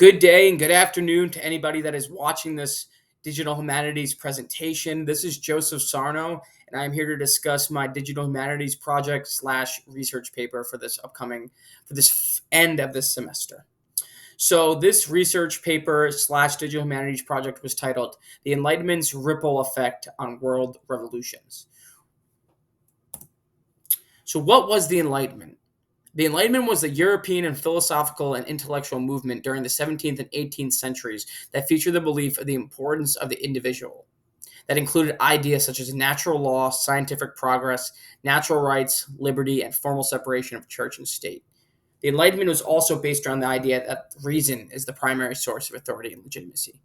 Good day and good afternoon to anybody that is watching this Digital Humanities presentation. This is Joseph Sarno, and I'm here to discuss my Digital Humanities project / research paper for this end of this semester. So this research paper / Digital Humanities project was titled The Enlightenment's Ripple Effect on World Revolutions. So what was the Enlightenment? The Enlightenment was the European and philosophical and intellectual movement during the 17th and 18th centuries that featured the belief of the importance of the individual. That included ideas such as natural law, scientific progress, natural rights, liberty, and formal separation of church and state. The Enlightenment was also based around the idea that reason is the primary source of authority and legitimacy.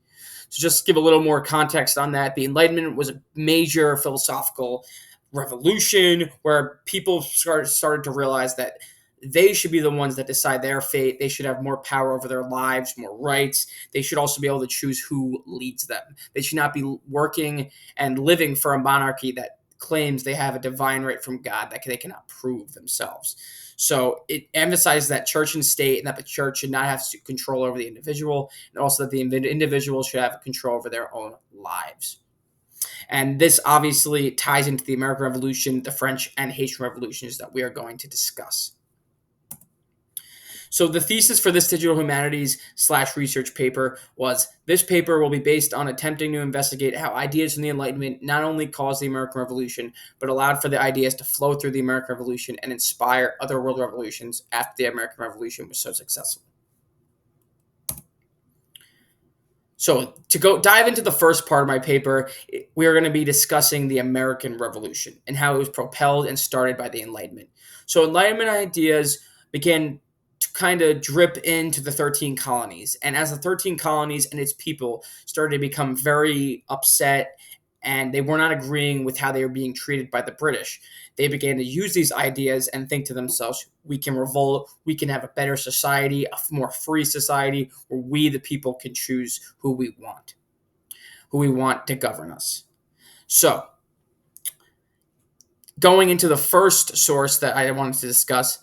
So just to give a little more context on that, the Enlightenment was a major philosophical revolution where people started to realize that they should be the ones that decide their fate. They should have more power over their lives, more rights. They should also be able to choose who leads them. They should not be working and living for a monarchy that claims they have a divine right from God that they cannot prove themselves. So it emphasizes that church and state, and that the church should not have control over the individual, and also that the individual should have control over their own lives. And this obviously ties into the American Revolution, the French and Haitian revolutions that we are going to discuss. So the thesis for this Digital Humanities / research paper was, this paper will be based on attempting to investigate how ideas from the Enlightenment not only caused the American Revolution, but allowed for the ideas to flow through the American Revolution and inspire other world revolutions after the American Revolution was so successful. So to go dive into the first part of my paper, we are going to be discussing the American Revolution and how it was propelled and started by the Enlightenment. So Enlightenment ideas began to kind of drip into the 13 colonies. And as the 13 colonies and its people started to become very upset and they were not agreeing with how they were being treated by the British, they began to use these ideas and think to themselves, we can revolt, we can have a better society, a more free society where we, the people, can choose who we want to govern us. So, going into the first source that I wanted to discuss,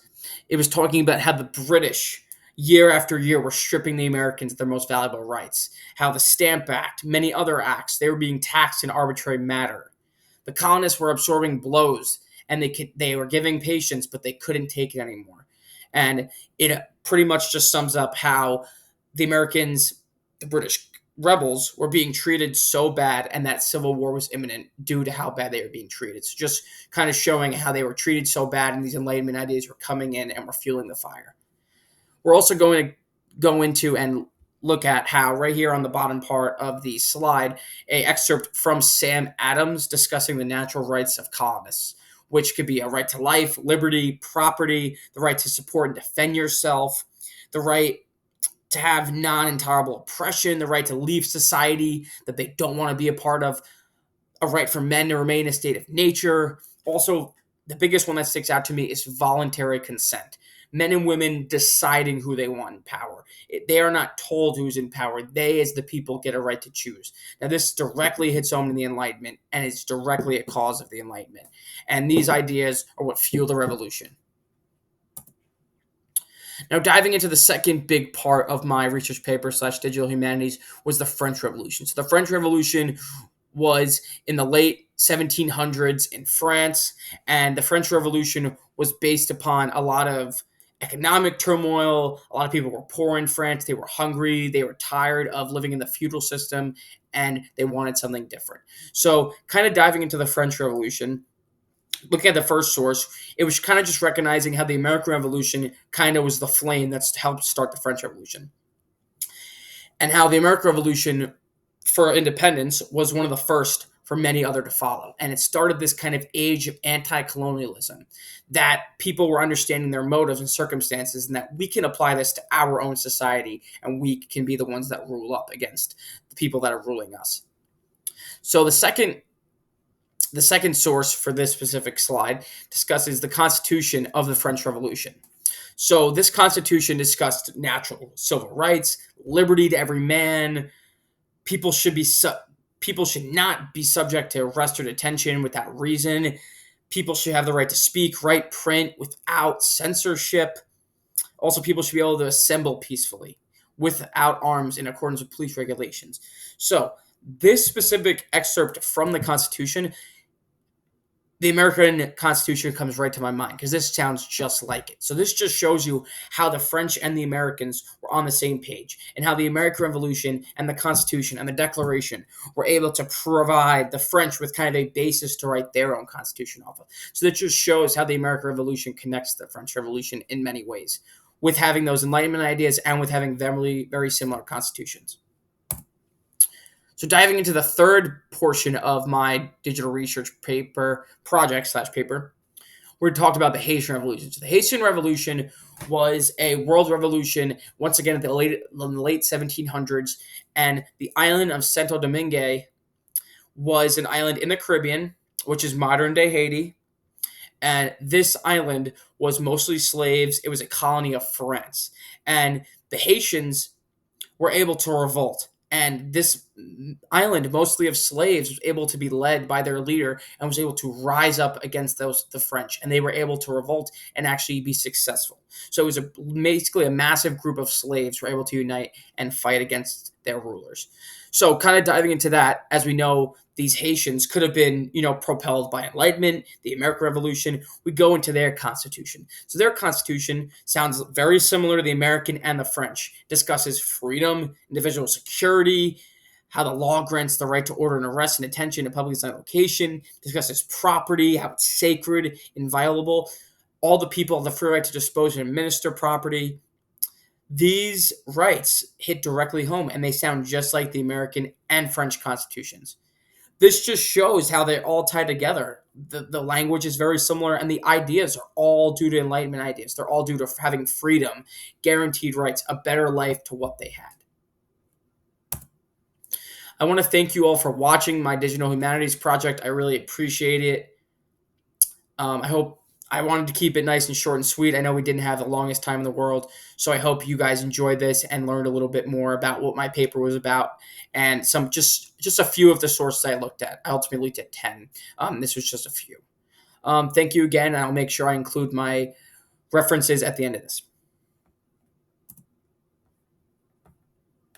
it was talking about how the British, year after year, were stripping the Americans of their most valuable rights. How the Stamp Act, many other acts, they were being taxed in arbitrary manner. The colonists were absorbing blows, and they were giving patience, but they couldn't take it anymore. And it pretty much just sums up how the Americans, the British rebels, were being treated so bad, and that civil war was imminent due to how bad they were being treated. So just kind of showing how they were treated so bad, and these Enlightenment ideas were coming in and were fueling the fire. We're also going to go into and look at how, right here on the bottom part of the slide, an excerpt from Sam Adams discussing the natural rights of colonists, which could be a right to life, liberty, property, the right to support and defend yourself, the right to have non-intolerable oppression, the right to leave society that they don't want to be a part of, a right for men to remain in a state of nature. Also, the biggest one that sticks out to me is voluntary consent. Men and women deciding who they want in power. They are not told who's in power. They, as the people, get a right to choose. Now, this directly hits home in the Enlightenment, and it's directly a cause of the Enlightenment. And these ideas are what fuel the revolution. Now, diving into the second big part of my research paper / digital humanities was the French Revolution. So the French Revolution was in the late 1700s in France, and the French Revolution was based upon a lot of economic turmoil. A lot of people were poor in France. They were hungry. They were tired of living in the feudal system, and they wanted something different. So kind of diving into the French Revolution, looking at the first source, it was kind of just recognizing how the American Revolution kind of was the flame that's helped start the French Revolution. And how the American Revolution for independence was one of the first for many other to follow. And it started this kind of age of anti-colonialism, that people were understanding their motives and circumstances, and that we can apply this to our own society, and we can be the ones that rule up against the people that are ruling us. So the second source for this specific slide discusses the Constitution of the French Revolution. So this Constitution discussed natural civil rights, liberty to every man. People should not be subject to arrest or detention without reason. People should have the right to speak, write, print without censorship. Also, people should be able to assemble peacefully. without arms in accordance with police regulations. So, this specific excerpt from the Constitution, the American Constitution comes right to my mind because this sounds just like it. So this just shows you how the French and the Americans were on the same page, and how the American Revolution and the Constitution and the Declaration were able to provide the French with kind of a basis to write their own constitution off of. So that just shows how the American Revolution connects the French Revolution in many ways, with having those Enlightenment ideas and with having very, very similar constitutions. So diving into the third portion of my digital research paper project slash paper, we talked about the Haitian Revolution. So the Haitian Revolution was a world revolution, once again in the late 1700s, and the island of Santo Domingue was an island in the Caribbean, which is modern day Haiti. And this island was mostly slaves. It was a colony of France. And the Haitians were able to revolt. And this island, mostly of slaves, was able to be led by their leader and was able to rise up against the French. And they were able to revolt and actually be successful. So it was basically a massive group of slaves who were able to unite and fight against their rulers. So kind of diving into that, as we know, these Haitians could have been, propelled by Enlightenment, the American Revolution. We go into their constitution. So their constitution sounds very similar to the American and the French. It discusses freedom, individual security, how the law grants the right to order and arrest and detention in public assigned location, discusses property, how it's sacred, inviolable. All the people have the free right to dispose and administer property. These rights hit directly home, and they sound just like the American and French constitutions. This just shows how they all tie together. The language is very similar, and the ideas are all due to Enlightenment ideas. They're all due to having freedom, guaranteed rights, a better life to what they had. I want to thank you all for watching my Digital Humanities project. I really appreciate it. I wanted to keep it nice and short and sweet. I know we didn't have the longest time in the world, so I hope you guys enjoyed this and learned a little bit more about what my paper was about and some just a few of the sources I looked at. I ultimately looked at 10. This was just a few. Thank you again, and I'll make sure I include my references at the end of this.